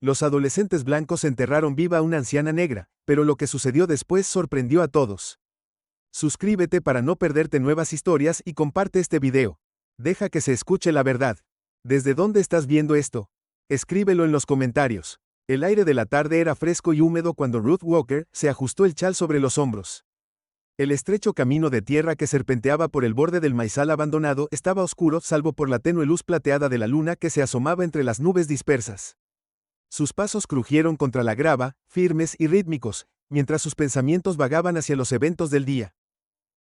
Los adolescentes blancos enterraron viva a una anciana negra, pero lo que sucedió después sorprendió a todos. Suscríbete para no perderte nuevas historias y comparte este video. Deja que se escuche la verdad. ¿Desde dónde estás viendo esto? Escríbelo en los comentarios. El aire de la tarde era fresco y húmedo cuando Ruth Walker se ajustó el chal sobre los hombros. El estrecho camino de tierra que serpenteaba por el borde del maizal abandonado estaba oscuro salvo por la tenue luz plateada de la luna que se asomaba entre las nubes dispersas. Sus pasos crujieron contra la grava, firmes y rítmicos, mientras sus pensamientos vagaban hacia los eventos del día.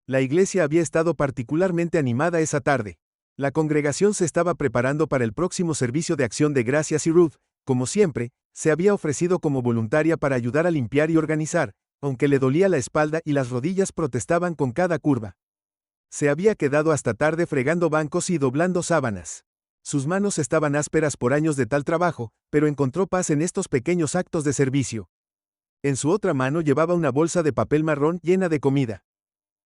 La iglesia había estado particularmente animada esa tarde. La congregación se estaba preparando para el próximo servicio de acción de gracias y Ruth, como siempre, se había ofrecido como voluntaria para ayudar a limpiar y organizar, aunque le dolía la espalda y las rodillas protestaban con cada curva. Se había quedado hasta tarde fregando bancos y doblando sábanas. Sus manos estaban ásperas por años de tal trabajo, pero encontró paz en estos pequeños actos de servicio. En su otra mano llevaba una bolsa de papel marrón llena de comida.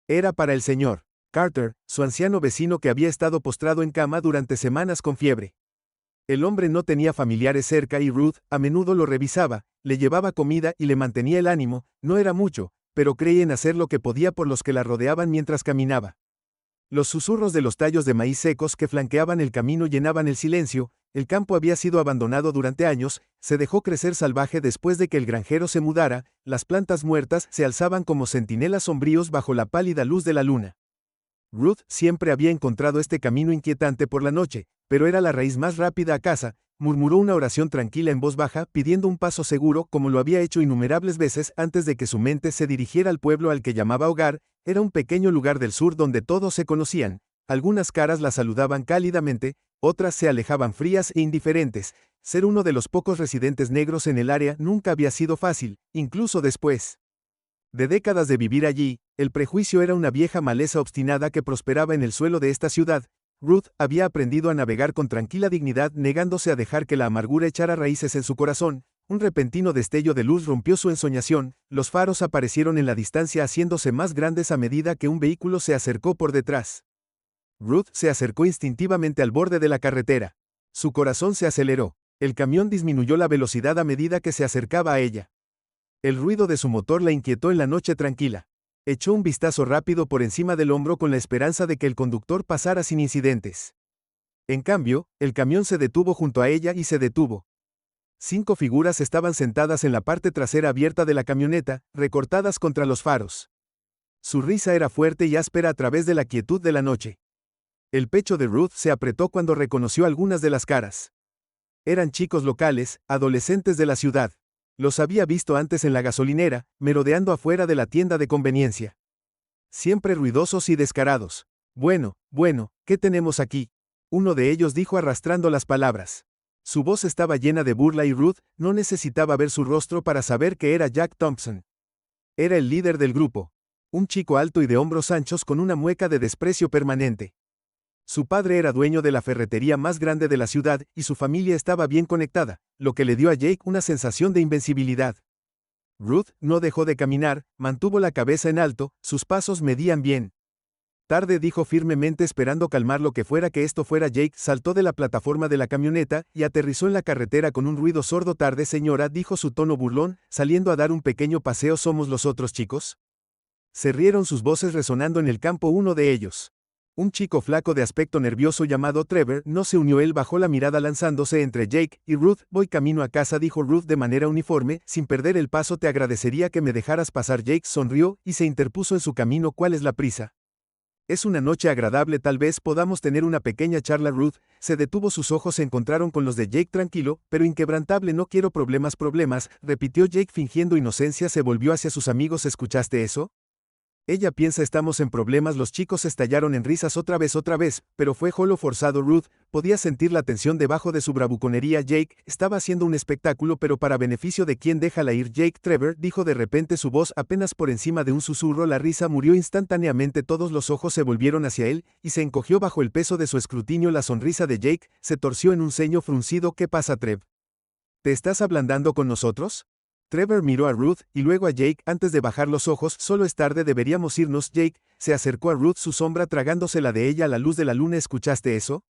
Era para el señor Carter, su anciano vecino que había estado postrado en cama durante semanas con fiebre. El hombre no tenía familiares cerca y Ruth a menudo lo revisaba, le llevaba comida y le mantenía el ánimo, no era mucho, pero creía en hacer lo que podía por los que la rodeaban mientras caminaba. Los susurros de los tallos de maíz secos que flanqueaban el camino llenaban el silencio, el campo había sido abandonado durante años, se dejó crecer salvaje después de que el granjero se mudara, las plantas muertas se alzaban como centinelas sombríos bajo la pálida luz de la luna. Ruth siempre había encontrado este camino inquietante por la noche, pero era la raíz más rápida a casa, murmuró una oración tranquila en voz baja pidiendo un paso seguro como lo había hecho innumerables veces antes de que su mente se dirigiera al pueblo al que llamaba hogar, era un pequeño lugar del sur donde todos se conocían, algunas caras la saludaban cálidamente, otras se alejaban frías e indiferentes, ser uno de los pocos residentes negros en el área nunca había sido fácil, incluso después de décadas de vivir allí, el prejuicio era una vieja maleza obstinada que prosperaba en el suelo de esta ciudad. Ruth había aprendido a navegar con tranquila dignidad negándose a dejar que la amargura echara raíces en su corazón. Un repentino destello de luz rompió su ensoñación, los faros aparecieron en la distancia haciéndose más grandes a medida que un vehículo se acercó por detrás. Ruth se acercó instintivamente al borde de la carretera. Su corazón se aceleró. El camión disminuyó la velocidad a medida que se acercaba a ella. El ruido de su motor la inquietó en la noche tranquila. Echó un vistazo rápido por encima del hombro con la esperanza de que el conductor pasara sin incidentes. En cambio, el camión se detuvo junto a ella y se detuvo. 5 figuras estaban sentadas en la parte trasera abierta de la camioneta, recortadas contra los faros. Su risa era fuerte y áspera a través de la quietud de la noche. El pecho de Ruth se apretó cuando reconoció algunas de las caras. Eran chicos locales, adolescentes de la ciudad. Los había visto antes en la gasolinera, merodeando afuera de la tienda de conveniencia. Siempre ruidosos y descarados. Bueno, ¿qué tenemos aquí? Uno de ellos dijo arrastrando las palabras. Su voz estaba llena de burla y Ruth no necesitaba ver su rostro para saber que era Jack Thompson. Era el líder del grupo. Un chico alto y de hombros anchos con una mueca de desprecio permanente. Su padre era dueño de la ferretería más grande de la ciudad y su familia estaba bien conectada, lo que le dio a Jake una sensación de invencibilidad. Ruth no dejó de caminar, mantuvo la cabeza en alto, sus pasos medían bien. Tarde dijo firmemente esperando calmar lo que fuera que esto fuera. Jake saltó de la plataforma de la camioneta y aterrizó en la carretera con un ruido sordo. Tarde señora, dijo su tono burlón, saliendo a dar un pequeño paseo. ¿Somos los otros chicos? Se rieron sus voces resonando en el campo. Uno de ellos. Un chico flaco de aspecto nervioso llamado Trevor no se unió. Él bajó la mirada lanzándose entre Jake y Ruth. Voy camino a casa, dijo Ruth de manera uniforme, sin perder el paso. Te agradecería que me dejaras pasar. Jake sonrió y se interpuso en su camino. ¿Cuál es la prisa? Es una noche agradable, tal vez podamos tener una pequeña charla. Ruth se detuvo, sus ojos se encontraron con los de Jake. Tranquilo, pero inquebrantable. No quiero problemas, repitió Jake fingiendo inocencia. Se volvió hacia sus amigos. ¿Escuchaste eso? Ella piensa estamos en problemas. Los chicos estallaron en risas otra vez, pero fue solo forzado. Ruth podía sentir la tensión debajo de su bravuconería. Jake estaba haciendo un espectáculo, pero para beneficio de quién. Déjala ir, Jake. Trevor dijo de repente, su voz apenas por encima de un susurro. La risa murió instantáneamente. Todos los ojos se volvieron hacia él, y se encogió bajo el peso de su escrutinio. La sonrisa de Jake se torció en un ceño fruncido. ¿Qué pasa, Trev? ¿Te estás ablandando con nosotros? Trevor miró a Ruth y luego a Jake antes de bajar los ojos. Solo es tarde, deberíamos irnos. Jake se acercó a Ruth, su sombra tragándose la de ella a la luz de la luna. ¿Escuchaste eso?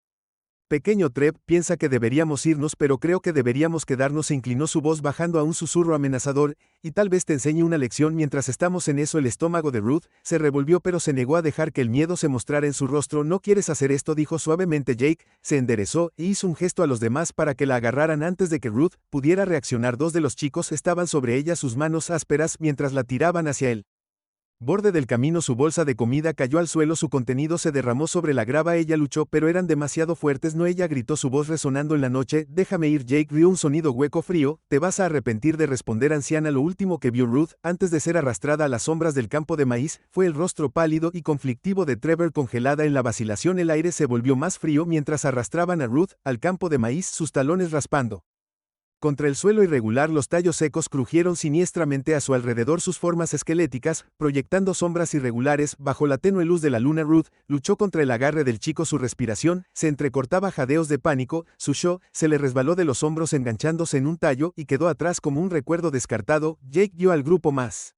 Pequeño Trev piensa que deberíamos irnos, pero creo que deberíamos quedarnos. Se inclinó su voz bajando a un susurro amenazador, y tal vez te enseñe una lección. Mientras estamos en eso, el estómago de Ruth se revolvió, pero se negó a dejar que el miedo se mostrara en su rostro. No quieres hacer esto, dijo suavemente. Jake se enderezó e hizo un gesto a los demás para que la agarraran antes de que Ruth pudiera reaccionar. Dos de los chicos estaban sobre ella, sus manos ásperas, mientras la tiraban hacia él. Borde del camino, su bolsa de comida cayó al suelo, su contenido se derramó sobre la grava. Ella luchó, pero eran demasiado fuertes. No, ella gritó, su voz resonando en la noche. Déjame ir. Jake rió un sonido hueco frío. Te vas a arrepentir de responder, anciana. Lo último que vio Ruth, antes de ser arrastrada a las sombras del campo de maíz, fue el rostro pálido y conflictivo de Trevor. Congelada en la vacilación, el aire se volvió más frío mientras arrastraban a Ruth al campo de maíz, sus talones raspando contra el suelo irregular. Los tallos secos crujieron siniestramente a su alrededor, sus formas esqueléticas, proyectando sombras irregulares bajo la tenue luz de la luna. Ruth luchó contra el agarre del chico, su respiración se entrecortaba, jadeos de pánico, su show se le resbaló de los hombros enganchándose en un tallo y quedó atrás como un recuerdo descartado. Jake guió al grupo más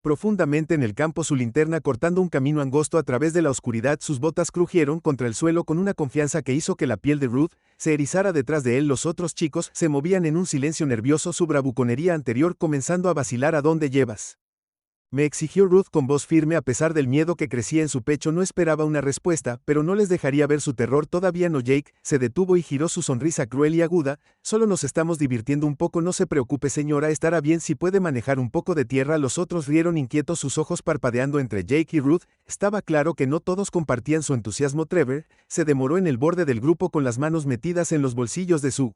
profundamente en el campo, su linterna cortando un camino angosto a través de la oscuridad. Sus botas crujieron contra el suelo con una confianza que hizo que la piel de Ruth se erizara detrás de él. Los otros chicos se movían en un silencio nervioso, su bravuconería anterior comenzando a vacilar. ¿A dónde llevas?, me exigió Ruth con voz firme. A pesar del miedo que crecía en su pecho, no esperaba una respuesta, pero no les dejaría ver su terror. Todavía no. Jake se detuvo y giró su sonrisa cruel y aguda. Solo nos estamos divirtiendo un poco. No se preocupe, señora, estará bien si puede manejar un poco de tierra. Los otros rieron inquietos, sus ojos parpadeando entre Jake y Ruth. Estaba claro que no todos compartían su entusiasmo. Trevor se demoró en el borde del grupo con las manos metidas en los bolsillos de su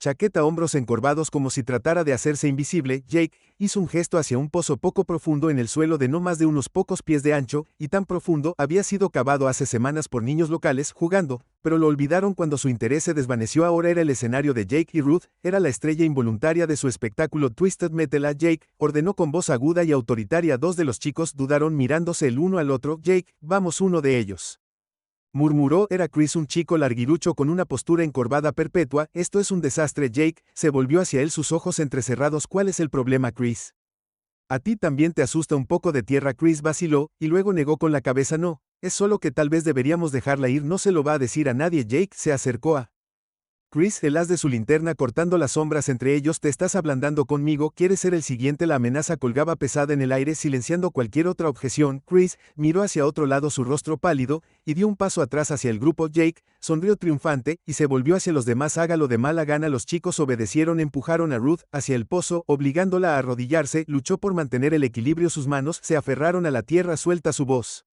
chaqueta, hombros encorvados como si tratara de hacerse invisible. Jake hizo un gesto hacia un pozo poco profundo en el suelo de no más de unos pocos pies de ancho, y tan profundo había sido cavado hace semanas por niños locales jugando, pero lo olvidaron cuando su interés se desvaneció. Ahora era el escenario de Jake y Ruth, era la estrella involuntaria de su espectáculo. Twisted Metal, Jake ordenó con voz aguda y autoritaria. Dos de los chicos dudaron mirándose el uno al otro. Jake, vamos, uno de ellos murmuró. Era Chris, un chico larguirucho con una postura encorvada perpetua. Esto es un desastre. Jake se volvió hacia él, sus ojos entrecerrados. ¿Cuál es el problema, Chris? ¿A ti también te asusta un poco de tierra? Chris vaciló, y luego negó con la cabeza. No, es solo que tal vez deberíamos dejarla ir. No se lo va a decir a nadie. Jake se acercó a Chris, el haz de su linterna cortando las sombras entre ellos. Te estás ablandando conmigo, ¿quieres ser el siguiente? La amenaza colgaba pesada en el aire, silenciando cualquier otra objeción. Chris miró hacia otro lado, su rostro pálido, y dio un paso atrás hacia el grupo. Jake sonrió triunfante, y se volvió hacia los demás. Hágalo de mala gana. Los chicos obedecieron, empujaron a Ruth hacia el pozo, obligándola a arrodillarse. Luchó por mantener el equilibrio, sus manos se aferraron a la tierra suelta. Su voz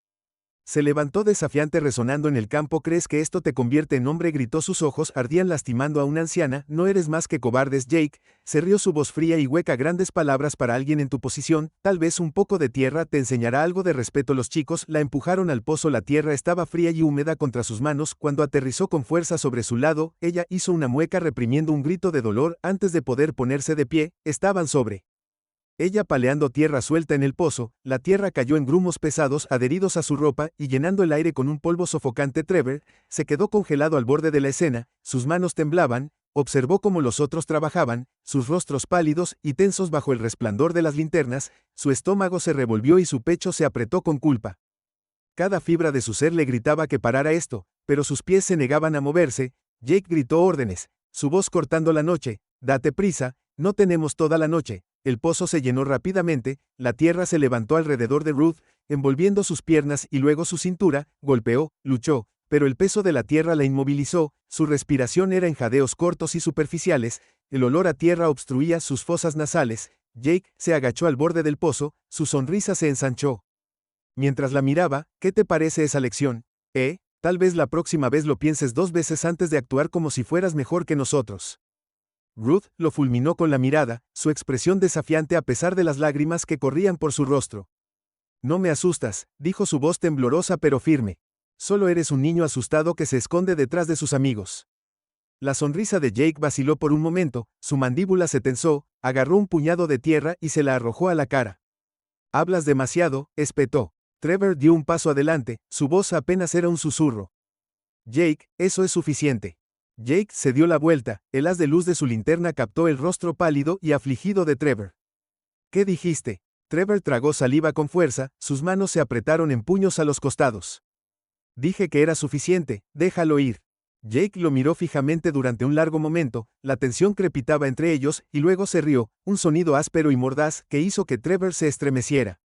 se levantó desafiante, resonando en el campo. ¿Crees que esto te convierte en hombre?, gritó. Sus ojos ardían lastimando a una anciana. No eres más que cobardes. Jake se rió, su voz fría y hueca. Grandes palabras para alguien en tu posición. Tal vez un poco de tierra te enseñará algo de respeto. Los chicos la empujaron al pozo. La tierra estaba fría y húmeda contra sus manos. Cuando aterrizó con fuerza sobre su lado, ella hizo una mueca reprimiendo un grito de dolor antes de poder ponerse de pie. Estaban sobre ella paleando tierra suelta en el pozo. La tierra cayó en grumos pesados adheridos a su ropa y llenando el aire con un polvo sofocante. Trevor se quedó congelado al borde de la escena, sus manos temblaban. Observó cómo los otros trabajaban, sus rostros pálidos y tensos bajo el resplandor de las linternas. Su estómago se revolvió y su pecho se apretó con culpa. Cada fibra de su ser le gritaba que parara esto, pero sus pies se negaban a moverse. Jake gritó órdenes, su voz cortando la noche. Date prisa, no tenemos toda la noche. El pozo se llenó rápidamente, la tierra se levantó alrededor de Ruth, envolviendo sus piernas y luego su cintura. Golpeó, luchó, pero el peso de la tierra la inmovilizó. Su respiración era en jadeos cortos y superficiales, el olor a tierra obstruía sus fosas nasales. Jake se agachó al borde del pozo, su sonrisa se ensanchó mientras la miraba. ¿Qué te parece esa lección? Tal vez la próxima vez lo pienses dos veces antes de actuar como si fueras mejor que nosotros. Ruth lo fulminó con la mirada, su expresión desafiante a pesar de las lágrimas que corrían por su rostro. No me asustas, dijo, su voz temblorosa pero firme. Solo eres un niño asustado que se esconde detrás de sus amigos. La sonrisa de Jake vaciló por un momento, su mandíbula se tensó, agarró un puñado de tierra y se la arrojó a la cara. Hablas demasiado, espetó. Trevor dio un paso adelante, su voz apenas era un susurro. Jake, eso es suficiente. Jake se dio la vuelta, el haz de luz de su linterna captó el rostro pálido y afligido de Trevor. ¿Qué dijiste? Trevor tragó saliva con fuerza, sus manos se apretaron en puños a los costados. Dije que era suficiente, déjalo ir. Jake lo miró fijamente durante un largo momento, la tensión crepitaba entre ellos, y luego se rió, un sonido áspero y mordaz que hizo que Trevor se estremeciera.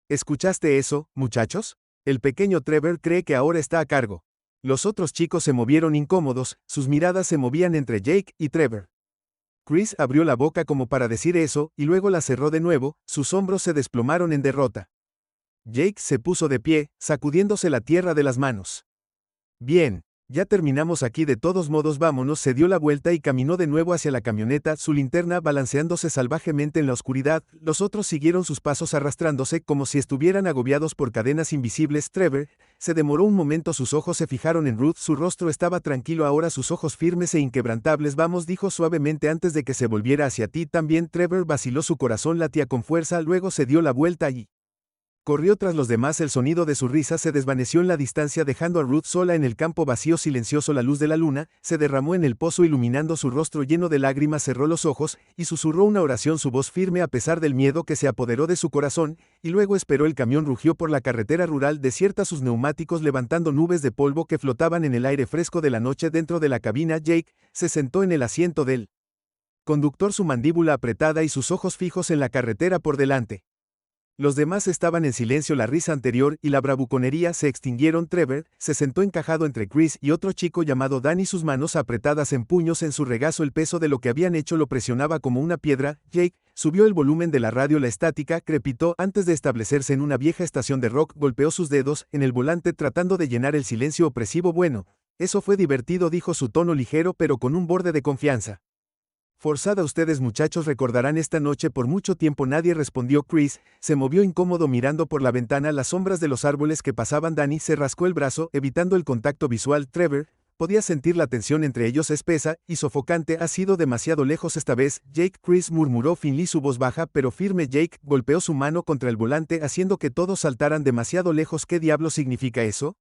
¿Escuchaste eso, muchachos? El pequeño Trevor cree que ahora está a cargo. Los otros chicos se movieron incómodos, sus miradas se movían entre Jake y Trevor. Chris abrió la boca como para decir eso, y luego la cerró de nuevo, sus hombros se desplomaron en derrota. Jake se puso de pie, sacudiéndose la tierra de las manos. Bien, ya terminamos aquí, de todos modos vámonos. Se dio la vuelta y caminó de nuevo hacia la camioneta, su linterna balanceándose salvajemente en la oscuridad. Los otros siguieron sus pasos arrastrándose como si estuvieran agobiados por cadenas invisibles. Trevor se demoró un momento, sus ojos se fijaron en Ruth, su rostro estaba tranquilo ahora, sus ojos firmes e inquebrantables. Vamos, dijo suavemente antes de que se volviera hacia ti también. Trevor vaciló, su corazón latía con fuerza, luego se dio la vuelta y corrió tras los demás. El sonido de su risa se desvaneció en la distancia, dejando a Ruth sola en el campo vacío silencioso. La luz de la luna se derramó en el pozo, iluminando su rostro lleno de lágrimas. Cerró los ojos y susurró una oración, su voz firme a pesar del miedo que se apoderó de su corazón, y luego esperó. El camión rugió por la carretera rural desierta, sus neumáticos levantando nubes de polvo que flotaban en el aire fresco de la noche. Dentro de la cabina, Jake se sentó en el asiento del conductor, su mandíbula apretada y sus ojos fijos en la carretera por delante. Los demás estaban en silencio, la risa anterior y la bravuconería se extinguieron. Trevor se sentó encajado entre Chris y otro chico llamado Danny, sus manos apretadas en puños en su regazo. El peso de lo que habían hecho lo presionaba como una piedra. Jake subió el volumen de la radio, la estática crepitó antes de establecerse en una vieja estación de rock. Golpeó sus dedos en el volante tratando de llenar el silencio opresivo. Bueno, eso fue divertido, dijo, su tono ligero pero con un borde de confianza forzada. Ustedes muchachos recordarán esta noche por mucho tiempo. Nadie respondió. Chris se movió incómodo mirando por la ventana las sombras de los árboles que pasaban. Danny se rascó el brazo, evitando el contacto visual. Trevor podía sentir la tensión entre ellos, espesa y sofocante. Ha sido demasiado lejos esta vez, Jake. Chris murmuró Finley, su voz baja pero firme. Jake golpeó su mano contra el volante haciendo que todos saltaran. Demasiado lejos. ¿Qué diablo significa eso?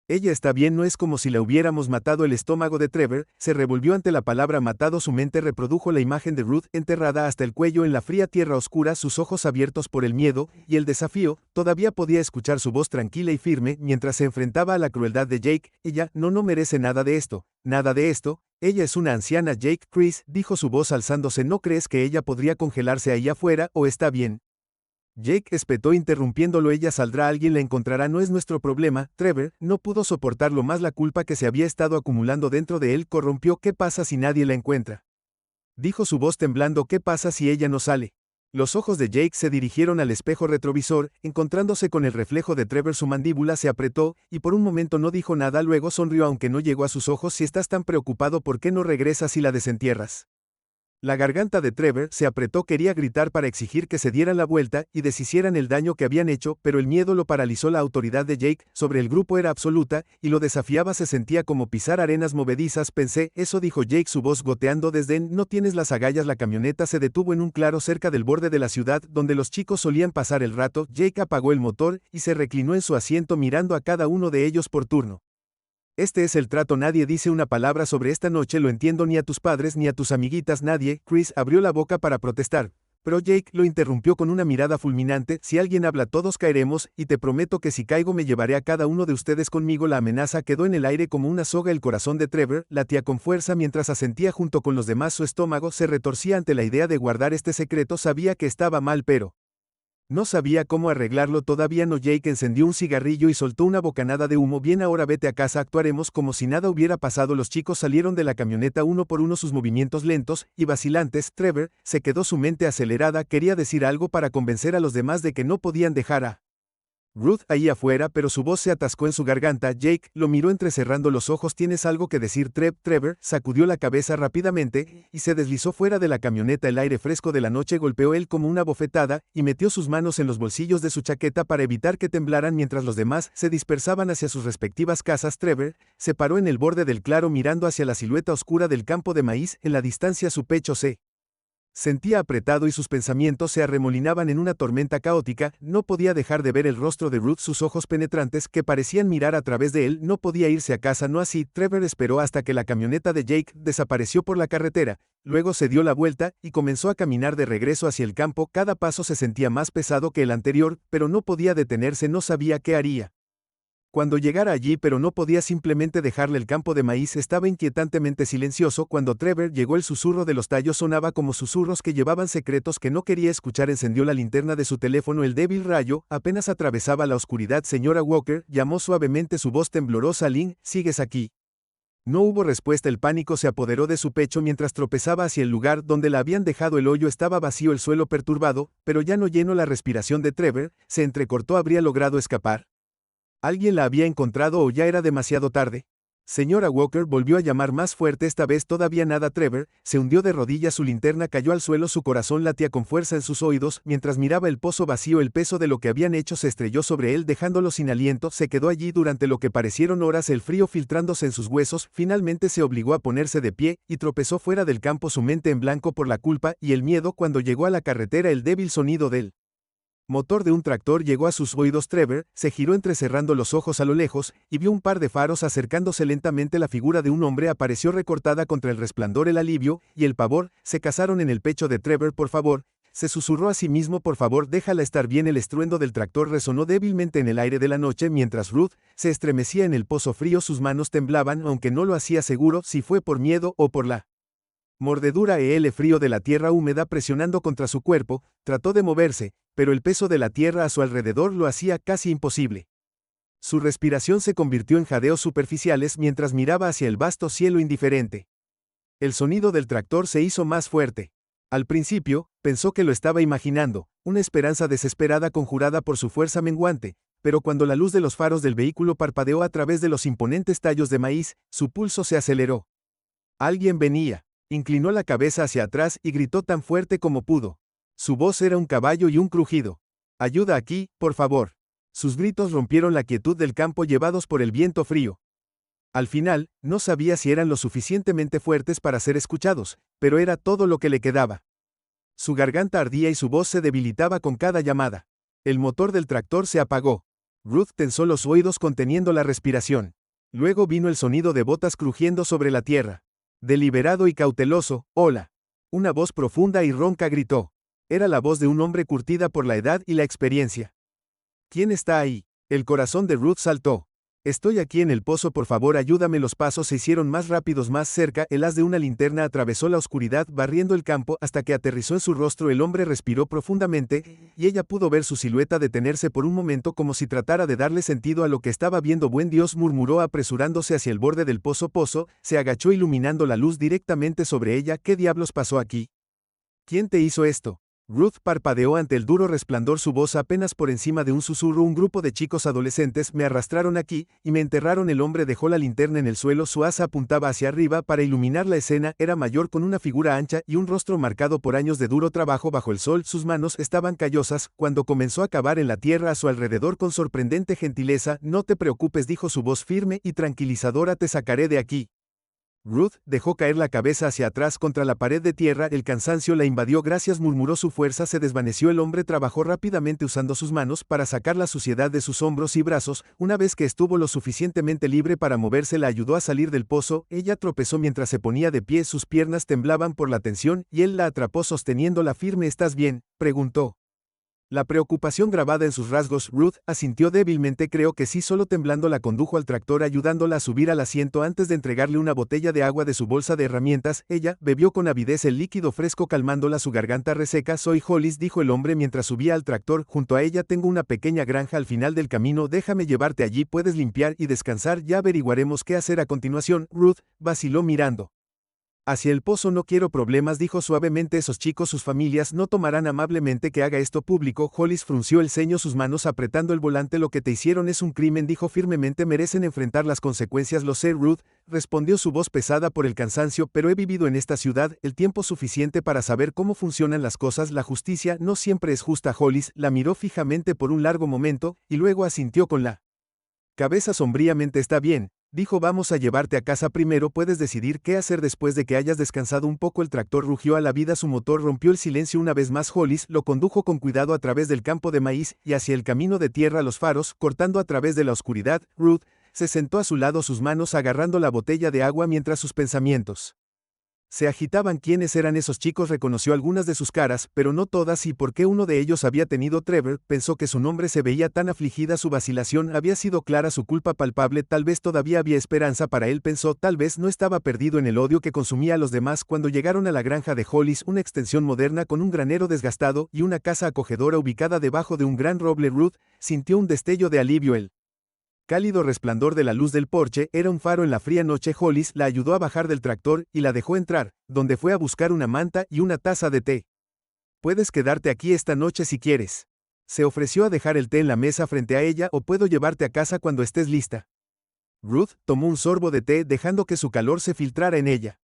Ella está bien, no es como si la hubiéramos matado. El estómago de Trevor se revolvió ante la palabra matado, su mente reprodujo la imagen de Ruth enterrada hasta el cuello en la fría tierra oscura, sus ojos abiertos por el miedo y el desafío. Todavía podía escuchar su voz tranquila y firme mientras se enfrentaba a la crueldad de Jake. Ella no merece nada de esto, nada de esto. Ella es una anciana, Jake. Chris dijo, su voz alzándose, ¿no crees que ella podría congelarse ahí afuera o está bien? Jake espetó interrumpiéndolo, ella saldrá, alguien la encontrará, no es nuestro problema. Trevor no pudo soportarlo más, la culpa que se había estado acumulando dentro de él corrompió. ¿Qué pasa si nadie la encuentra?, dijo su voz temblando. ¿Qué pasa si ella no sale? Los ojos de Jake se dirigieron al espejo retrovisor, encontrándose con el reflejo de Trevor, su mandíbula se apretó, y por un momento no dijo nada, luego sonrió aunque no llegó a sus ojos. Si estás tan preocupado, ¿por qué no regresas y la desentierras? La garganta de Trevor se apretó, quería gritar para exigir que se dieran la vuelta y deshicieran el daño que habían hecho, pero el miedo lo paralizó. La autoridad de Jake sobre el grupo era absoluta, y lo desafiaba, se sentía como pisar arenas movedizas. Pensé, eso, dijo Jake, su voz goteando desdén, no tienes las agallas. La camioneta se detuvo en un claro cerca del borde de la ciudad, donde los chicos solían pasar el rato. Jake apagó el motor y se reclinó en su asiento mirando a cada uno de ellos por turno. Este es el trato, nadie dice una palabra sobre esta noche, lo entiendo, ni a tus padres ni a tus amiguitas, nadie. Chris abrió la boca para protestar, pero Jake lo interrumpió con una mirada fulminante. Si alguien habla, todos caeremos, y te prometo que si caigo me llevaré a cada uno de ustedes conmigo. La amenaza quedó en el aire como una soga. El corazón de Trevor latía con fuerza mientras asentía junto con los demás, su estómago se retorcía ante la idea de guardar este secreto. Sabía que estaba mal, pero no sabía cómo arreglarlo todavía no. Jake encendió un cigarrillo y soltó una bocanada de humo. Bien, ahora vete a casa, actuaremos como si nada hubiera pasado. Los chicos salieron de la camioneta uno por uno, sus movimientos lentos y vacilantes. Trevor se quedó, su mente acelerada, quería decir algo para convencer a los demás de que no podían dejar a Ruth ahí afuera, pero su voz se atascó en su garganta. Jake lo miró entrecerrando los ojos. ¿Tienes algo que decir, Trevor sacudió la cabeza rápidamente y se deslizó fuera de la camioneta. El aire fresco de la noche golpeó él como una bofetada y metió sus manos en los bolsillos de su chaqueta para evitar que temblaran mientras los demás se dispersaban hacia sus respectivas casas. Trevor se paró en el borde del claro mirando hacia la silueta oscura del campo de maíz en la distancia. Su pecho se sentía apretado y sus pensamientos se arremolinaban en una tormenta caótica. No podía dejar de ver el rostro de Ruth, sus ojos penetrantes que parecían mirar a través de él. No podía irse a casa, no así. Trevor esperó hasta que la camioneta de Jake desapareció por la carretera, luego se dio la vuelta y comenzó a caminar de regreso hacia el campo. Cada paso se sentía más pesado que el anterior, pero no podía detenerse, no sabía qué haría. Cuando llegara allí pero no podía simplemente dejarle el campo de maíz estaba inquietantemente silencioso cuando Trevor llegó el susurro de los tallos sonaba como susurros que llevaban secretos que no quería escuchar encendió la linterna de su teléfono el débil rayo, apenas atravesaba la oscuridad señora Walker, llamó suavemente su voz temblorosa Lynn, ¿sigues aquí? No hubo respuesta el pánico se apoderó de su pecho mientras tropezaba hacia el lugar donde la habían dejado el hoyo estaba vacío el suelo perturbado, pero ya no lleno la respiración de Trevor, se entrecortó habría logrado escapar. ¿Alguien la había encontrado o ya era demasiado tarde? Señora Walker volvió a llamar más fuerte esta vez todavía nada Trevor, se hundió de rodillas su linterna cayó al suelo su corazón latía con fuerza en sus oídos, mientras miraba el pozo vacío el peso de lo que habían hecho se estrelló sobre él dejándolo sin aliento, se quedó allí durante lo que parecieron horas el frío filtrándose en sus huesos, finalmente se obligó a ponerse de pie, y tropezó fuera del campo su mente en blanco por la culpa y el miedo cuando llegó a la carretera el débil sonido del motor de un tractor llegó a sus oídos Trevor, se giró entrecerrando los ojos a lo lejos, y vio un par de faros acercándose lentamente la figura de un hombre apareció recortada contra el resplandor el alivio, y el pavor, se casaron en el pecho de Trevor por favor, se susurró a sí mismo por favor déjala estar bien el estruendo del tractor resonó débilmente en el aire de la noche mientras Ruth, se estremecía en el pozo frío sus manos temblaban aunque no lo hacía seguro si fue por miedo o por la mordedura el frío de la tierra húmeda presionando contra su cuerpo, trató de moverse, pero el peso de la tierra a su alrededor lo hacía casi imposible. Su respiración se convirtió en jadeos superficiales mientras miraba hacia el vasto cielo indiferente. El sonido del tractor se hizo más fuerte. Al principio, pensó que lo estaba imaginando, una esperanza desesperada conjurada por su fuerza menguante, pero cuando la luz de los faros del vehículo parpadeó a través de los imponentes tallos de maíz, su pulso se aceleró. Alguien venía. Inclinó la cabeza hacia atrás y gritó tan fuerte como pudo. Su voz era un caballo y un crujido. Ayuda aquí, por favor. Sus gritos rompieron la quietud del campo llevados por el viento frío. Al final, no sabía si eran lo suficientemente fuertes para ser escuchados, pero era todo lo que le quedaba. Su garganta ardía y su voz se debilitaba con cada llamada. El motor del tractor se apagó. Ruth tensó los oídos conteniendo la respiración. Luego vino el sonido de botas crujiendo sobre la tierra. Deliberado y cauteloso, hola. Una voz profunda y ronca gritó. Era la voz de un hombre curtida por la edad y la experiencia. ¿Quién está ahí? El corazón de Ruth saltó. Estoy aquí en el pozo por favor ayúdame los pasos se hicieron más rápidos más cerca el haz de una linterna atravesó la oscuridad barriendo el campo hasta que aterrizó en su rostro el hombre respiró profundamente, y ella pudo ver su silueta detenerse por un momento como si tratara de darle sentido a lo que estaba viendo buen Dios murmuró apresurándose hacia el borde del pozo, se agachó iluminando la luz directamente sobre ella ¿qué diablos pasó aquí? ¿Quién te hizo esto? Ruth parpadeó ante el duro resplandor su voz apenas por encima de un susurro un grupo de chicos adolescentes me arrastraron aquí, y me enterraron el hombre dejó la linterna en el suelo su asa apuntaba hacia arriba para iluminar la escena era mayor con una figura ancha y un rostro marcado por años de duro trabajo bajo el sol sus manos estaban callosas, cuando comenzó a cavar en la tierra a su alrededor con sorprendente gentileza no te preocupes dijo su voz firme y tranquilizadora te sacaré de aquí. Ruth dejó caer la cabeza hacia atrás contra la pared de tierra, el cansancio la invadió gracias murmuró su fuerza se desvaneció el hombre trabajó rápidamente usando sus manos para sacar la suciedad de sus hombros y brazos, una vez que estuvo lo suficientemente libre para moverse la ayudó a salir del pozo, ella tropezó mientras se ponía de pie sus piernas temblaban por la tensión y él la atrapó sosteniéndola firme ¿estás bien?, preguntó. La preocupación grabada en sus rasgos, Ruth asintió débilmente creo que sí solo temblando la condujo al tractor ayudándola a subir al asiento antes de entregarle una botella de agua de su bolsa de herramientas, ella bebió con avidez el líquido fresco calmándola su garganta reseca soy Hollis dijo el hombre mientras subía al tractor junto a ella tengo una pequeña granja al final del camino déjame llevarte allí puedes limpiar y descansar ya averiguaremos qué hacer a continuación, Ruth vaciló mirando hacia el pozo no quiero problemas dijo suavemente esos chicos sus familias no tomarán amablemente que haga esto público Hollis frunció el ceño sus manos apretando el volante lo que te hicieron es un crimen dijo firmemente merecen enfrentar las consecuencias lo sé Ruth, respondió su voz pesada por el cansancio pero he vivido en esta ciudad el tiempo suficiente para saber cómo funcionan las cosas la justicia no siempre es justa Hollis la miró fijamente por un largo momento, y luego asintió con la cabeza sombríamente está bien. Dijo vamos a llevarte a casa primero puedes decidir qué hacer después de que hayas descansado un poco el tractor rugió a la vida su motor rompió el silencio una vez más Hollis lo condujo con cuidado a través del campo de maíz y hacia el camino de tierra los faros cortando a través de la oscuridad, Ruth, se sentó a su lado sus manos agarrando la botella de agua mientras sus pensamientos Se agitaban. ¿Quiénes eran esos chicos? Reconoció algunas de sus caras, pero no todas, y por qué uno de ellos había tenido Trevor. Pensó que su nombre se veía tan afligida. Su vacilación había sido clara, su culpa palpable. Tal vez todavía había esperanza para él, pensó. Tal vez no estaba perdido en el odio que consumía a los demás. Cuando llegaron a la granja de Hollis, una extensión moderna con un granero desgastado y una casa acogedora ubicada debajo de un gran roble, Ruth sintió un destello de alivio. El cálido resplandor de la luz del porche era un faro en la fría noche. Hollis la ayudó a bajar del tractor y la dejó entrar, donde fue a buscar una manta y una taza de té. Puedes quedarte aquí esta noche si quieres. Se ofreció a dejar el té en la mesa frente a ella, o puedo llevarte a casa cuando estés lista. Ruth tomó un sorbo de té, dejando que su calor se filtrara en ella.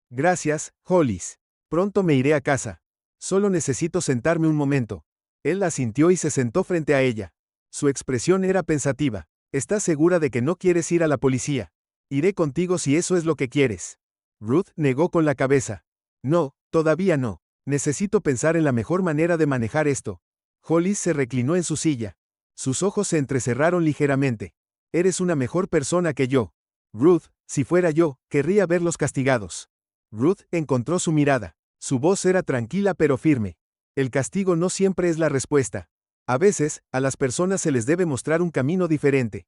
Gracias, Hollis. Pronto me iré a casa. Solo necesito sentarme un momento. Él asintió y se sentó frente a ella. Su expresión era pensativa. ¿Estás segura de que no quieres ir a la policía? Iré contigo si eso es lo que quieres. Ruth negó con la cabeza. No, todavía no. Necesito pensar en la mejor manera de manejar esto. Hollis se reclinó en su silla. Sus ojos se entrecerraron ligeramente. Eres una mejor persona que yo. Ruth, si fuera yo, querría verlos castigados. Ruth encontró su mirada. Su voz era tranquila pero firme. El castigo no siempre es la respuesta. A veces, a las personas se les debe mostrar un camino diferente.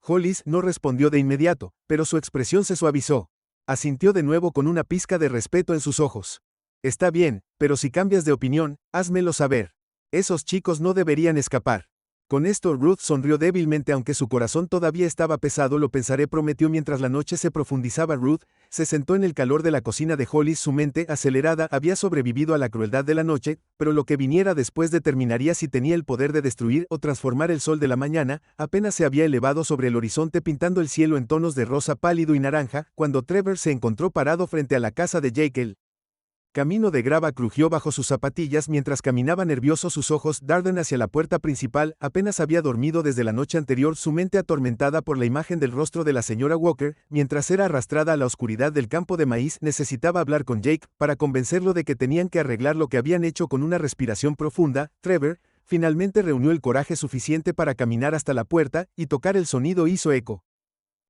Hollis no respondió de inmediato, pero su expresión se suavizó. Asintió de nuevo con una pizca de respeto en sus ojos. Está bien, pero si cambias de opinión, házmelo saber. Esos chicos no deberían escapar. Con esto Ruth sonrió débilmente, aunque su corazón todavía estaba pesado. Lo pensaré, prometió mientras la noche se profundizaba. Ruth se sentó en el calor de la cocina de Hollis. Su mente, acelerada, había sobrevivido a la crueldad de la noche, pero lo que viniera después determinaría si tenía el poder de destruir o transformar. El sol de la mañana apenas se había elevado sobre el horizonte, pintando el cielo en tonos de rosa pálido y naranja, cuando Trevor se encontró parado frente a la casa de Jake. El camino de grava crujió bajo sus zapatillas mientras caminaba nervioso. Sus ojos darden hacia la puerta principal. Apenas había dormido desde la noche anterior, su mente atormentada por la imagen del rostro de la señora Walker, mientras era arrastrada a la oscuridad del campo de maíz. Necesitaba hablar con Jake para convencerlo de que tenían que arreglar lo que habían hecho. Con una respiración profunda, Trevor finalmente reunió el coraje suficiente para caminar hasta la puerta, y tocar el sonido hizo eco.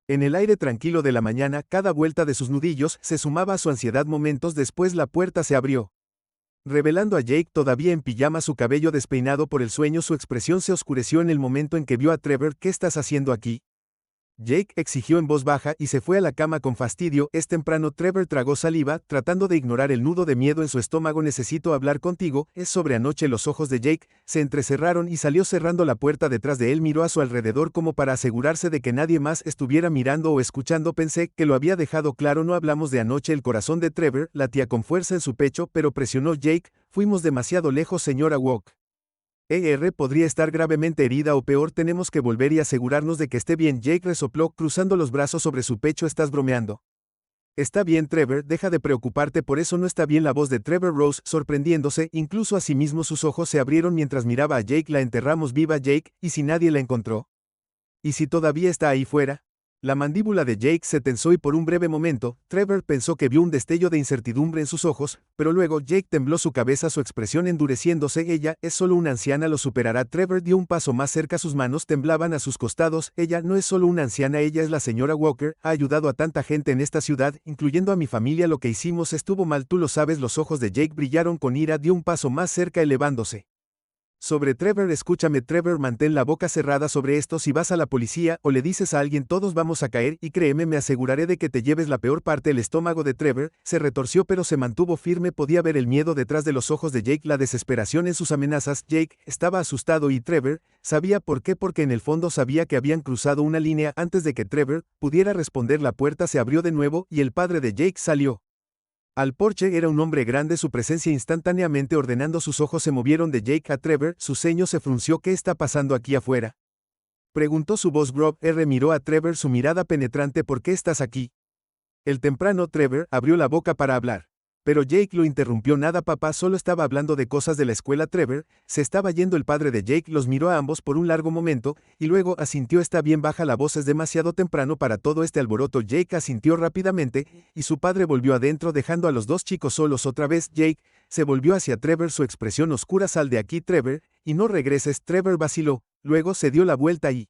En el aire tranquilo de la mañana, cada vuelta de sus nudillos se sumaba a su ansiedad. Momentos después la puerta se abrió, revelando a Jake todavía en pijama, su cabello despeinado por el sueño. Su expresión se oscureció en el momento en que vio a Trevor. ¿Qué estás haciendo aquí? Jake exigió en voz baja y se fue a la cama con fastidio. Es temprano. Trevor tragó saliva, tratando de ignorar el nudo de miedo en su estómago. Necesito hablar contigo, es sobre anoche. Los ojos de Jake se entrecerraron y salió cerrando la puerta detrás de él. Miró a su alrededor como para asegurarse de que nadie más estuviera mirando o escuchando. Pensé que lo había dejado claro. No hablamos de anoche. El corazón de Trevor latía con fuerza en su pecho, pero presionó Jake. Fuimos demasiado lejos, señora Walk. Podría estar gravemente herida o peor. Tenemos que volver y asegurarnos de que esté bien. Jake resopló, cruzando los brazos sobre su pecho. ¿Estás bromeando? Está bien, Trevor, deja de preocuparte por eso. No está bien. La voz de Trevor rose, sorprendiéndose, incluso a sí mismo. Sus ojos se abrieron mientras miraba a Jake. La enterramos viva, Jake, ¿y si nadie la encontró? ¿Y si todavía está ahí fuera? La mandíbula de Jake se tensó y por un breve momento, Trevor pensó que vio un destello de incertidumbre en sus ojos, pero luego Jake tembló su cabeza, su expresión endureciéndose. Ella es solo una anciana, lo superará. Trevor dio un paso más cerca, sus manos temblaban a sus costados. Ella no es solo una anciana, ella es la señora Walker, ha ayudado a tanta gente en esta ciudad, incluyendo a mi familia. Lo que hicimos estuvo mal, tú lo sabes. Los ojos de Jake brillaron con ira, dio un paso más cerca elevándose sobre Trevor. Escúchame, Trevor, mantén la boca cerrada sobre esto. Si vas a la policía o le dices a alguien, todos vamos a caer, y créeme, me aseguraré de que te lleves la peor parte. El estómago de Trevor se retorció, pero se mantuvo firme. Podía ver el miedo detrás de los ojos de Jake, la desesperación en sus amenazas. Jake estaba asustado y Trevor sabía por qué, porque en el fondo sabía que habían cruzado una línea. Antes de que Trevor pudiera responder, la puerta se abrió de nuevo y el padre de Jake salió al porche. Era un hombre grande, su presencia instantáneamente ordenando. Sus ojos se movieron de Jake a Trevor, su ceño se frunció. ¿Qué está pasando aquí afuera?, preguntó su voz. Grob miró a Trevor, su mirada penetrante. ¿Por qué estás aquí? El temprano Trevor abrió la boca para hablar, pero Jake lo interrumpió. Nada, papá, solo estaba hablando de cosas de la escuela. Trevor se estaba yendo. El padre de Jake los miró a ambos por un largo momento, y luego asintió. Está bien, baja la voz, es demasiado temprano para todo este alboroto. Jake asintió rápidamente, y su padre volvió adentro, dejando a los dos chicos solos otra vez. Jake se volvió hacia Trevor, su expresión oscura. Sal de aquí, Trevor, y no regreses. Trevor vaciló, luego se dio la vuelta y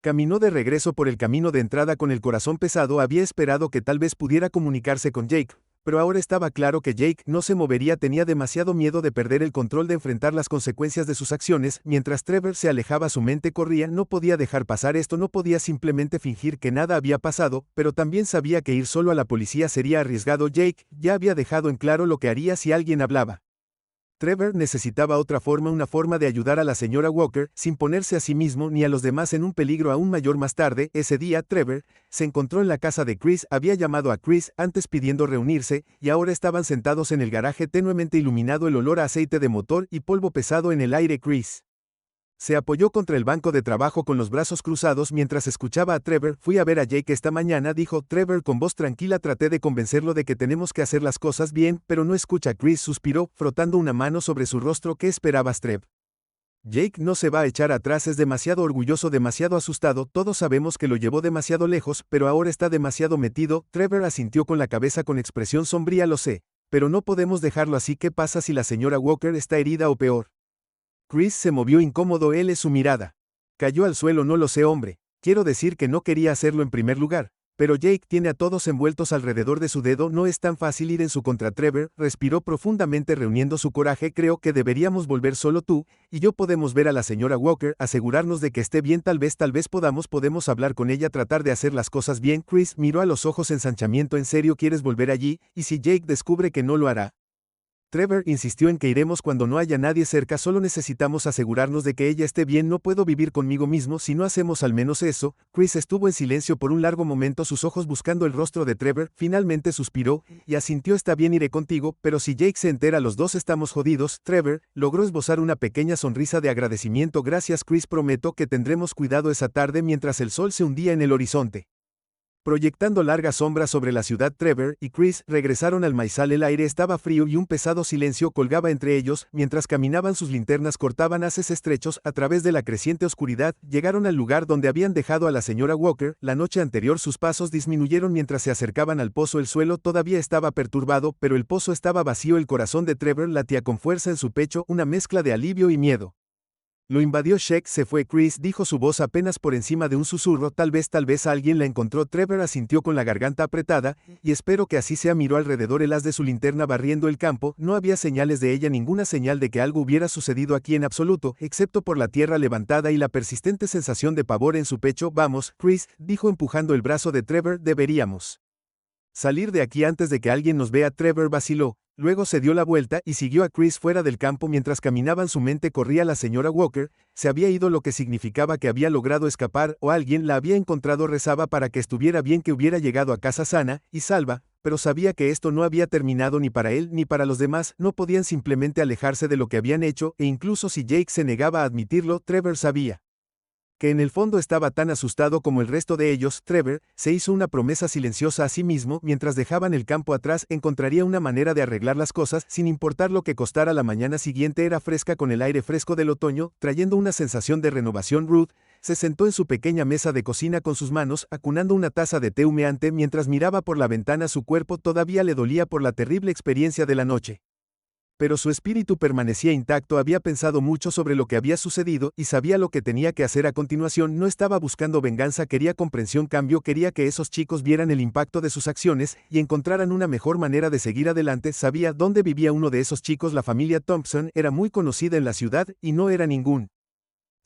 caminó de regreso por el camino de entrada con el corazón pesado. Había esperado que tal vez pudiera comunicarse con Jake, Pero ahora estaba claro que Jake no se movería, tenía demasiado miedo de perder el control, de enfrentar las consecuencias de sus acciones. Mientras Trevor se alejaba, su mente corría, no podía dejar pasar esto, no podía simplemente fingir que nada había pasado, pero también sabía que ir solo a la policía sería arriesgado. Jake ya había dejado en claro lo que haría si alguien hablaba. Trevor necesitaba otra forma, una forma de ayudar a la señora Walker, sin ponerse a sí mismo ni a los demás en un peligro aún mayor. Más tarde, ese día, Trevor se encontró en la casa de Chris. Había llamado a Chris antes pidiendo reunirse, y ahora estaban sentados en el garaje tenuemente iluminado, el olor a aceite de motor y polvo pesado en el aire. Chris se apoyó contra el banco de trabajo con los brazos cruzados mientras escuchaba a Trevor. Fui a ver a Jake esta mañana, dijo Trevor con voz tranquila. Traté de convencerlo de que tenemos que hacer las cosas bien, pero no escucha. Chris suspiró, frotando una mano sobre su rostro. ¿Qué esperabas, Trev? Jake no se va a echar atrás, es demasiado orgulloso, demasiado asustado. Todos sabemos que lo llevó demasiado lejos, pero ahora está demasiado metido. Trevor asintió con la cabeza con expresión sombría. Lo sé, pero no podemos dejarlo así. ¿Qué pasa si la señora Walker está herida o peor? Chris se movió incómodo. Él es su mirada. Cayó al suelo. No lo sé, hombre. Quiero decir que no quería hacerlo en primer lugar. Pero Jake tiene a todos envueltos alrededor de su dedo. No es tan fácil ir en su contra. Trevor respiró profundamente, reuniendo su coraje. Creo que deberíamos volver. Solo tú y yo podemos ver a la señora Walker, asegurarnos de que esté bien. Tal vez podemos hablar con ella, tratar de hacer las cosas bien. Chris miró a los ojos ensanchamiento. ¿En serio quieres volver allí? ¿Y si Jake descubre que no lo hará? Trevor insistió en que iremos cuando no haya nadie cerca. Solo necesitamos asegurarnos de que ella esté bien. No puedo vivir conmigo mismo si no hacemos al menos eso. Chris estuvo en silencio por un largo momento, sus ojos buscando el rostro de Trevor. Finalmente suspiró y asintió. Está bien, iré contigo, pero si Jake se entera, los dos estamos jodidos. Trevor logró esbozar una pequeña sonrisa de agradecimiento. Gracias, Chris, prometo que tendremos cuidado esa tarde. Mientras el sol se hundía en el horizonte, proyectando largas sombras sobre la ciudad, Trevor y Chris regresaron al maizal. El aire estaba frío y un pesado silencio colgaba entre ellos. Mientras caminaban, sus linternas cortaban haces estrechos a través de la creciente oscuridad. Llegaron al lugar donde habían dejado a la señora Walker la noche anterior. Sus pasos disminuyeron mientras se acercaban al pozo. El suelo todavía estaba perturbado, pero el pozo estaba vacío. El corazón de Trevor latía con fuerza en su pecho, una mezcla de alivio y miedo. Lo invadió. Shek se fue. Chris dijo, su voz apenas por encima de un susurro. Tal vez alguien la encontró. Trevor asintió con la garganta apretada. Y espero que así sea. Miró alrededor, el haz de su linterna barriendo el campo. No había señales de ella, ninguna señal de que algo hubiera sucedido aquí en absoluto, excepto por la tierra levantada y la persistente sensación de pavor en su pecho. Vamos, Chris, dijo empujando el brazo de Trevor, deberíamos salir de aquí antes de que alguien nos vea. Trevor vaciló. Luego se dio la vuelta y siguió a Chris fuera del campo. Mientras caminaban, su mente corría. La señora Walker se había ido, lo que significaba que había logrado escapar, o alguien la había encontrado. Rezaba para que estuviera bien, que hubiera llegado a casa sana y salva, pero sabía que esto no había terminado ni para él ni para los demás. No podían simplemente alejarse de lo que habían hecho, e incluso si Jake se negaba a admitirlo, Trevor sabía que en el fondo estaba tan asustado como el resto de ellos. Trevor se hizo una promesa silenciosa a sí mismo. Mientras dejaban el campo atrás, encontraría una manera de arreglar las cosas, sin importar lo que costara. La mañana siguiente era fresca, con el aire fresco del otoño, trayendo una sensación de renovación. Ruth se sentó en su pequeña mesa de cocina con sus manos, acunando una taza de té humeante mientras miraba por la ventana. Su cuerpo todavía le dolía por la terrible experiencia de la noche, pero su espíritu permanecía intacto. Había pensado mucho sobre lo que había sucedido y sabía lo que tenía que hacer a continuación. No estaba buscando venganza, quería comprensión, cambio. Quería que esos chicos vieran el impacto de sus acciones y encontraran una mejor manera de seguir adelante. Sabía dónde vivía uno de esos chicos. La familia Thompson era muy conocida en la ciudad y no era ningún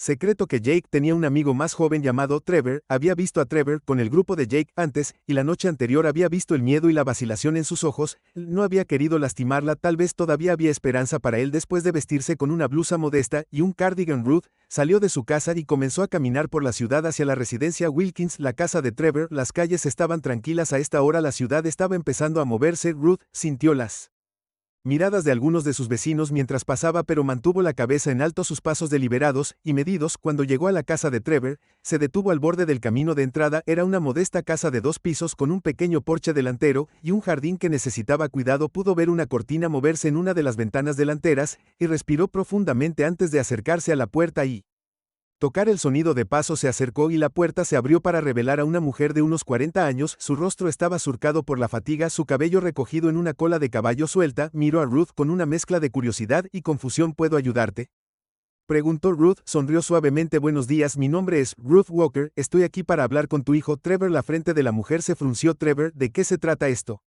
secreto que Jake tenía un amigo más joven llamado Trevor. Había visto a Trevor con el grupo de Jake antes, y la noche anterior había visto el miedo y la vacilación en sus ojos. No había querido lastimarla. Tal vez todavía había esperanza para él. Después de vestirse con una blusa modesta y un cardigan, Ruth salió de su casa y comenzó a caminar por la ciudad hacia la residencia Wilkins, la casa de Trevor. Las calles estaban tranquilas a esta hora. La ciudad estaba empezando a moverse. Ruth sintió las miradas de algunos de sus vecinos mientras pasaba, pero mantuvo la cabeza en alto, sus pasos deliberados y medidos. Cuando llegó a la casa de Trevor, se detuvo al borde del camino de entrada. Era una modesta casa de 2 pisos con un pequeño porche delantero y un jardín que necesitaba cuidado. Pudo ver una cortina moverse en una de las ventanas delanteras y respiró profundamente antes de acercarse a la puerta y tocar el sonido de pasos. Se acercó y la puerta se abrió para revelar a una mujer de unos 40 años. Su rostro estaba surcado por la fatiga, su cabello recogido en una cola de caballo suelta. Miró a Ruth con una mezcla de curiosidad y confusión. ¿Puedo ayudarte?, preguntó Ruth. Sonrió suavemente. Buenos días, mi nombre es Ruth Walker. Estoy aquí para hablar con tu hijo. Trevor. La frente de la mujer se frunció. Trevor, ¿de qué se trata esto?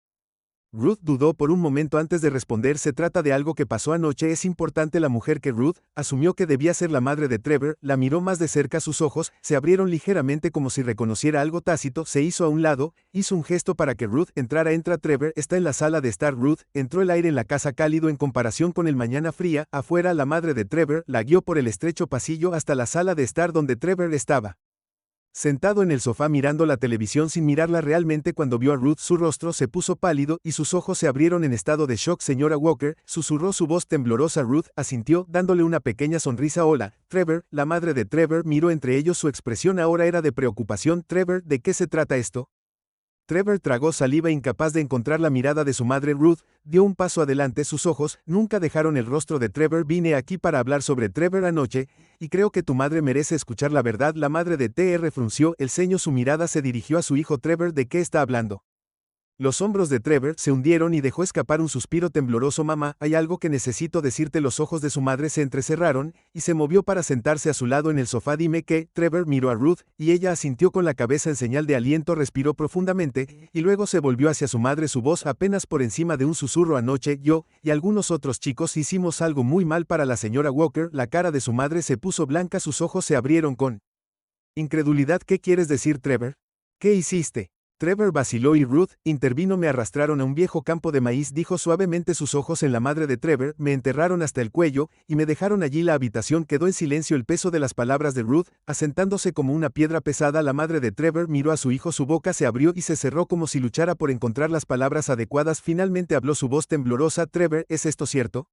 Ruth dudó por un momento antes de responder. Se trata de algo que pasó anoche. Es importante. La mujer que Ruth asumió que debía ser la madre de Trevor la miró más de cerca. Sus ojos se abrieron ligeramente como si reconociera algo tácito. Se hizo a un lado, hizo un gesto para que Ruth entrara. Entra. Trevor está en la sala de estar. Ruth entró. El aire en la casa cálido en comparación con el mañana fría. Afuera la madre de Trevor la guió por el estrecho pasillo hasta la sala de estar donde Trevor estaba sentado en el sofá mirando la televisión sin mirarla realmente. Cuando vio a Ruth, su rostro se puso pálido y sus ojos se abrieron en estado de shock. Señora Walker, susurró su voz temblorosa. Ruth asintió, dándole una pequeña sonrisa. Hola, Trevor. La madre de Trevor miró entre ellos. Su expresión ahora era de preocupación. Trevor, ¿de qué se trata esto? Trevor tragó saliva, incapaz de encontrar la mirada de su madre. Ruth dio un paso adelante. Sus ojos nunca dejaron el rostro de Trevor. Vine aquí para hablar sobre Trevor anoche, y creo que tu madre merece escuchar la verdad. La madre de Tr frunció el ceño. Su mirada se dirigió a su hijo. Trevor, ¿de qué está hablando? Los hombros de Trevor se hundieron y dejó escapar un suspiro tembloroso. Mamá, hay algo que necesito decirte. Los ojos de su madre se entrecerraron, y se movió para sentarse a su lado en el sofá. Dime qué. Trevor miró a Ruth, y ella asintió con la cabeza en señal de aliento. Respiró profundamente, y luego se volvió hacia su madre. Su voz apenas por encima de un susurro. Anoche, yo, y algunos otros chicos hicimos algo muy mal para la señora Walker. La cara de su madre se puso blanca. Sus ojos se abrieron con incredulidad. ¿Qué quieres decir, Trevor? ¿Qué hiciste? Trevor vaciló y Ruth intervino. Me arrastraron a un viejo campo de maíz, dijo suavemente. Sus ojos en la madre de Trevor me enterraron hasta el cuello, y me dejaron allí. La habitación quedó en silencio. El peso de las palabras de Ruth, asentándose como una piedra pesada. La madre de Trevor miró a su hijo. Su boca se abrió y se cerró como si luchara por encontrar las palabras adecuadas. Finalmente habló su voz temblorosa. Trevor, ¿es esto cierto?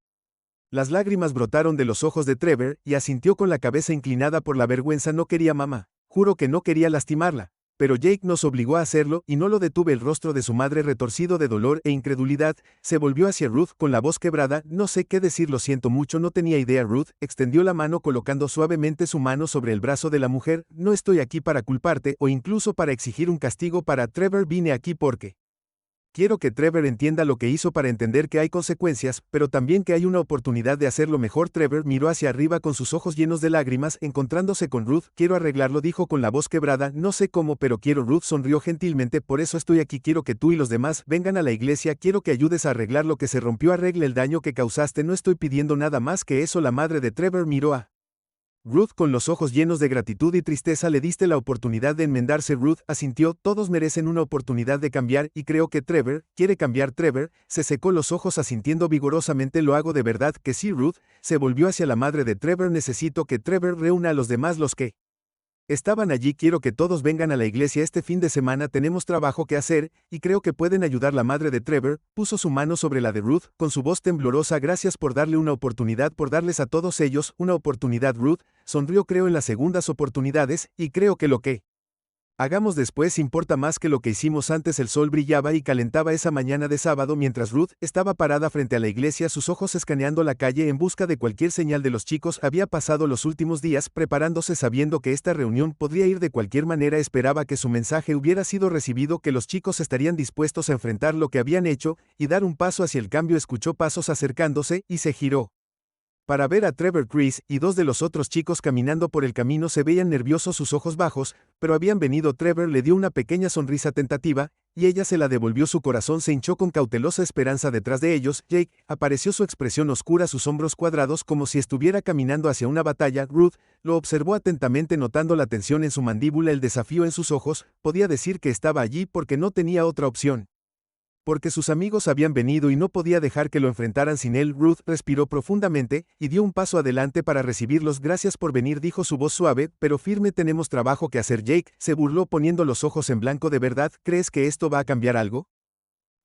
Las lágrimas brotaron de los ojos de Trevor, y asintió con la cabeza inclinada por la vergüenza. No quería, mamá. Juro que no quería lastimarla. Pero Jake nos obligó a hacerlo, y no lo detuve. El rostro de su madre, retorcido de dolor e incredulidad, se volvió hacia Ruth con la voz quebrada. No sé qué decir. Lo siento mucho. No tenía idea. Ruth extendió la mano colocando suavemente su mano sobre el brazo de la mujer. No estoy aquí para culparte o incluso para exigir un castigo para Trevor. Vine aquí porque quiero que Trevor entienda lo que hizo, para entender que hay consecuencias, pero también que hay una oportunidad de hacerlo mejor. Trevor miró hacia arriba con sus ojos llenos de lágrimas, encontrándose con Ruth. Quiero arreglarlo, dijo con la voz quebrada. No sé cómo, pero quiero. Ruth sonrió gentilmente. Por eso estoy aquí. Quiero que tú y los demás vengan a la iglesia. Quiero que ayudes a arreglar lo que se rompió. Arregle el daño que causaste. No estoy pidiendo nada más que eso. La madre de Trevor miró a Ruth con los ojos llenos de gratitud y tristeza. Le diste la oportunidad de enmendarse. Ruth asintió. Todos merecen una oportunidad de cambiar, y creo que Trevor quiere cambiar. Trevor se secó los ojos asintiendo vigorosamente. Lo hago de verdad que sí. Ruth se volvió hacia la madre de Trevor. Necesito que Trevor reúna a los demás, los que estaban allí. Quiero que todos vengan a la iglesia este fin de semana. Tenemos trabajo que hacer, y creo que pueden ayudar. La madre de Trevor puso su mano sobre la de Ruth, con su voz temblorosa. Gracias por darle una oportunidad, por darles a todos ellos una oportunidad. Ruth sonrió. Creo en las segundas oportunidades, y creo que lo que hagamos después importa más que lo que hicimos antes. El sol brillaba y calentaba esa mañana de sábado mientras Ruth estaba parada frente a la iglesia, sus ojos escaneando la calle en busca de cualquier señal de los chicos. Había pasado los últimos días preparándose, sabiendo que esta reunión podría ir de cualquier manera. Esperaba que su mensaje hubiera sido recibido, que los chicos estarían dispuestos a enfrentar lo que habían hecho y dar un paso hacia el cambio. Escuchó pasos acercándose y se giró para ver a Trevor, Chris y dos de los otros chicos caminando por el camino. Se veían nerviosos, sus ojos bajos, pero habían venido. Trevor le dio una pequeña sonrisa tentativa, y ella se la devolvió. Su corazón se hinchó con cautelosa esperanza. Detrás de ellos, Jake apareció, su expresión oscura, sus hombros cuadrados como si estuviera caminando hacia una batalla. Ruth lo observó atentamente, notando la tensión en su mandíbula, el desafío en sus ojos. Podía decir que estaba allí porque no tenía otra opción, porque sus amigos habían venido y no podía dejar que lo enfrentaran sin él. Ruth respiró profundamente y dio un paso adelante para recibirlos. Gracias por venir, dijo su voz suave pero firme. Tenemos trabajo que hacer. Jake se burló poniendo los ojos en blanco. ¿De verdad crees que esto va a cambiar algo?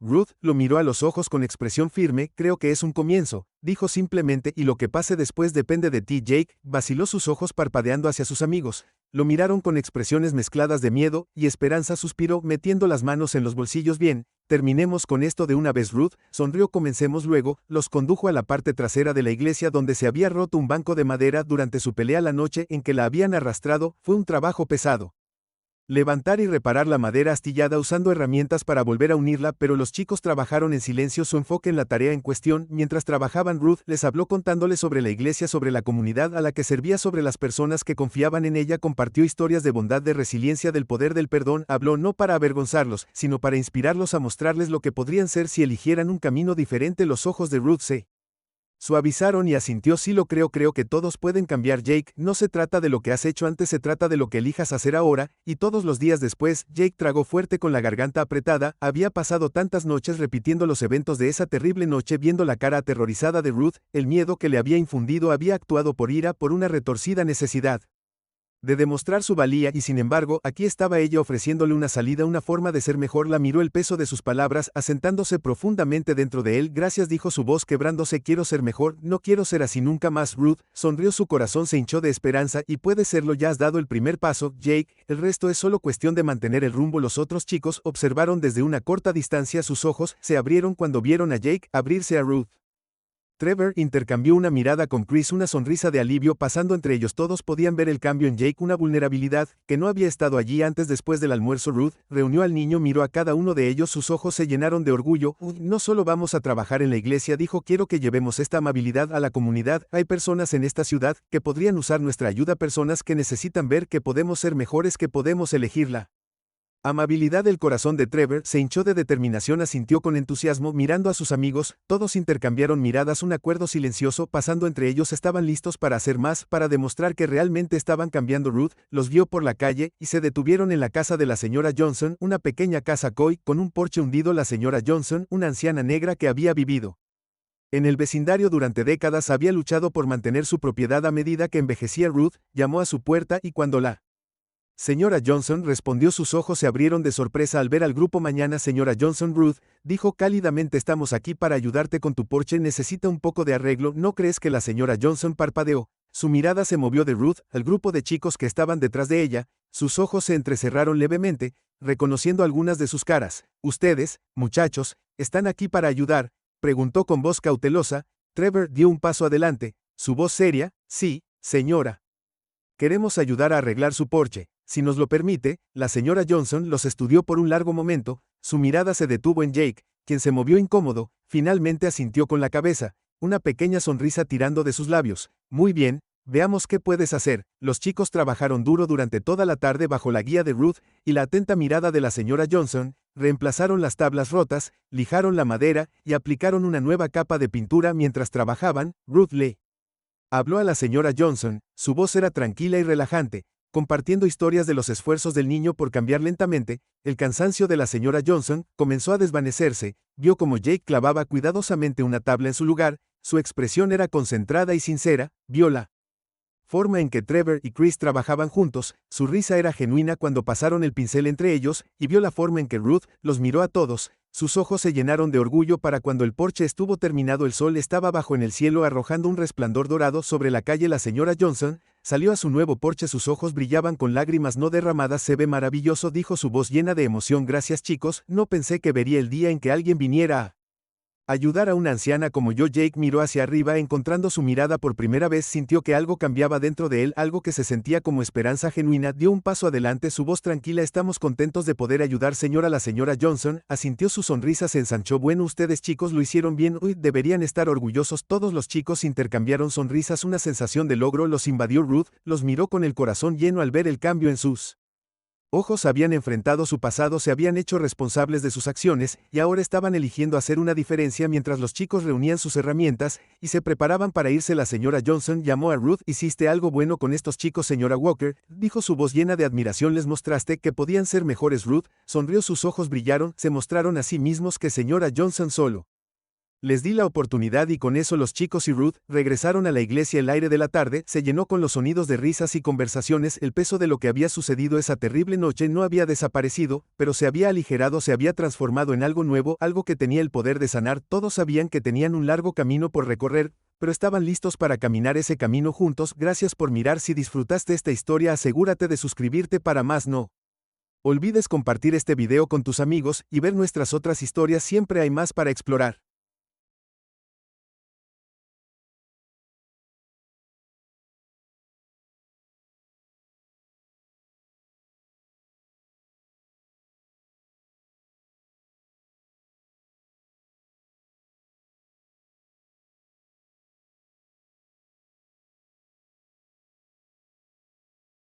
Ruth lo miró a los ojos con expresión firme. Creo que es un comienzo, dijo simplemente, y lo que pase después depende de ti. Jake vaciló, sus ojos parpadeando hacia sus amigos. Lo miraron con expresiones mezcladas de miedo y esperanza. Suspiró, metiendo las manos en los bolsillos. Bien, terminemos con esto de una vez. Ruth sonrió. Comencemos luego. Los condujo a la parte trasera de la iglesia, donde se había roto un banco de madera durante su pelea la noche en que la habían arrastrado. Fue un trabajo pesado. levantar y reparar la madera astillada usando herramientas para volver a unirla, pero los chicos trabajaron en silencio su enfoque en la tarea en cuestión. Mientras trabajaban, Ruth les habló contándoles sobre la iglesia, sobre la comunidad a la que servía, sobre las personas que confiaban en ella, compartió historias de bondad, de resiliencia, del poder del perdón. Habló no para avergonzarlos, sino para inspirarlos a mostrarles lo que podrían ser si eligieran un camino diferente. Los ojos de Ruth se suavizaron y asintió. Sí lo creo, creo que todos pueden cambiar, Jake. No se trata de lo que has hecho antes, se trata de lo que elijas hacer ahora. Y todos los días después, Jake tragó fuerte con la garganta apretada. Había pasado tantas noches repitiendo los eventos de esa terrible noche, viendo la cara aterrorizada de Ruth. El miedo que le había infundido había actuado por ira, por una retorcida necesidad de demostrar su valía, y sin embargo, aquí estaba ella ofreciéndole una salida, una forma de ser mejor. La miró, el peso de sus palabras asentándose profundamente dentro de él. Gracias, dijo su voz quebrándose. Quiero ser mejor, no quiero ser así nunca más. Ruth sonrió, su corazón se hinchó de esperanza. Y puedes serlo, ya has dado el primer paso, Jake, el resto es solo cuestión de mantener el rumbo. Los otros chicos observaron desde una corta distancia. Sus ojos se abrieron cuando vieron a Jake abrirse a Ruth. Trevor intercambió una mirada con Chris, una sonrisa de alivio pasando entre ellos. Todos podían ver el cambio en Jake, una vulnerabilidad que no había estado allí antes. Después del almuerzo, Ruth reunió al niño, miró a cada uno de ellos, sus ojos se llenaron de orgullo. No solo vamos a trabajar en la iglesia, dijo, quiero que llevemos esta amabilidad a la comunidad. Hay personas en esta ciudad que podrían usar nuestra ayuda, personas que necesitan ver que podemos ser mejores, que podemos elegirla amabilidad. El corazón de Trevor se hinchó de determinación, asintió con entusiasmo mirando a sus amigos. Todos intercambiaron miradas, un acuerdo silencioso pasando entre ellos. Estaban listos para hacer más, para demostrar que realmente estaban cambiando. Ruth los vio por la calle y se detuvieron en la casa de la señora Johnson, una pequeña casa koi con un porche hundido. La señora Johnson, una anciana negra que había vivido en el vecindario durante décadas, había luchado por mantener su propiedad. A medida que envejecía, Ruth llamó a su puerta y cuando la señora Johnson respondió, sus ojos se abrieron de sorpresa al ver al grupo. Mañana, señora Johnson, Ruth dijo cálidamente, estamos aquí para ayudarte con tu porche, necesita un poco de arreglo, ¿no crees que? La señora Johnson parpadeó, su mirada se movió de Ruth al grupo de chicos que estaban detrás de ella, sus ojos se entrecerraron levemente, reconociendo algunas de sus caras. Ustedes, muchachos, ¿están aquí para ayudar?, preguntó con voz cautelosa. Trevor dio un paso adelante, su voz seria, sí, señora. Queremos ayudar a arreglar su porche. Si nos lo permite. La señora Johnson los estudió por un largo momento, su mirada se detuvo en Jake, quien se movió incómodo, finalmente asintió con la cabeza, una pequeña sonrisa tirando de sus labios. Muy bien, veamos qué puedes hacer. Los chicos trabajaron duro durante toda la tarde bajo la guía de Ruth y la atenta mirada de la señora Johnson. Reemplazaron las tablas rotas, lijaron la madera y aplicaron una nueva capa de pintura. Mientras trabajaban, Ruth le habló a la señora Johnson, su voz era tranquila y relajante, compartiendo historias de los esfuerzos del niño por cambiar. Lentamente, el cansancio de la señora Johnson comenzó a desvanecerse, vio como Jake clavaba cuidadosamente una tabla en su lugar, su expresión era concentrada y sincera, vio la forma en que Trevor y Chris trabajaban juntos, su risa era genuina cuando pasaron el pincel entre ellos, y vio la forma en que Ruth los miró a todos. Sus ojos se llenaron de orgullo. Para cuando el porche estuvo terminado, el sol estaba bajo en el cielo arrojando un resplandor dorado sobre la calle. La señora Johnson salió a su nuevo porche, sus ojos brillaban con lágrimas no derramadas. Se ve maravilloso, dijo, su voz llena de emoción. Gracias, chicos, no pensé que vería el día en que alguien viniera a ayudar a una anciana como yo. Jake miró hacia arriba, encontrando su mirada por primera vez, sintió que algo cambiaba dentro de él, algo que se sentía como esperanza genuina. Dio un paso adelante, su voz tranquila, estamos contentos de poder ayudar, señora. La señora Johnson asintió, su sonrisa se ensanchó. Bueno, ustedes chicos lo hicieron bien, deberían estar orgullosos. Todos los chicos intercambiaron sonrisas, una sensación de logro los invadió. Ruth los miró con el corazón lleno al ver el cambio en sus ojos. Habían enfrentado su pasado, se habían hecho responsables de sus acciones, y ahora estaban eligiendo hacer una diferencia. Mientras los chicos reunían sus herramientas y se preparaban para irse, la señora Johnson llamó a Ruth. Hiciste algo bueno con estos chicos, señora Walker, dijo, su voz llena de admiración. Les mostraste que podían ser mejores. Ruth sonrió, sus ojos brillaron, se mostraron a sí mismos que señora Johnson solo les di la oportunidad, y con eso los chicos y Ruth regresaron a la iglesia. El aire de la tarde se llenó con los sonidos de risas y conversaciones. El peso de lo que había sucedido esa terrible noche no había desaparecido, pero se había aligerado, se había transformado en algo nuevo, algo que tenía el poder de sanar. Todos sabían que tenían un largo camino por recorrer, pero estaban listos para caminar ese camino juntos. Gracias por mirar. Si disfrutaste esta historia, asegúrate de suscribirte para más. No olvides compartir este video con tus amigos y ver nuestras otras historias, siempre hay más para explorar.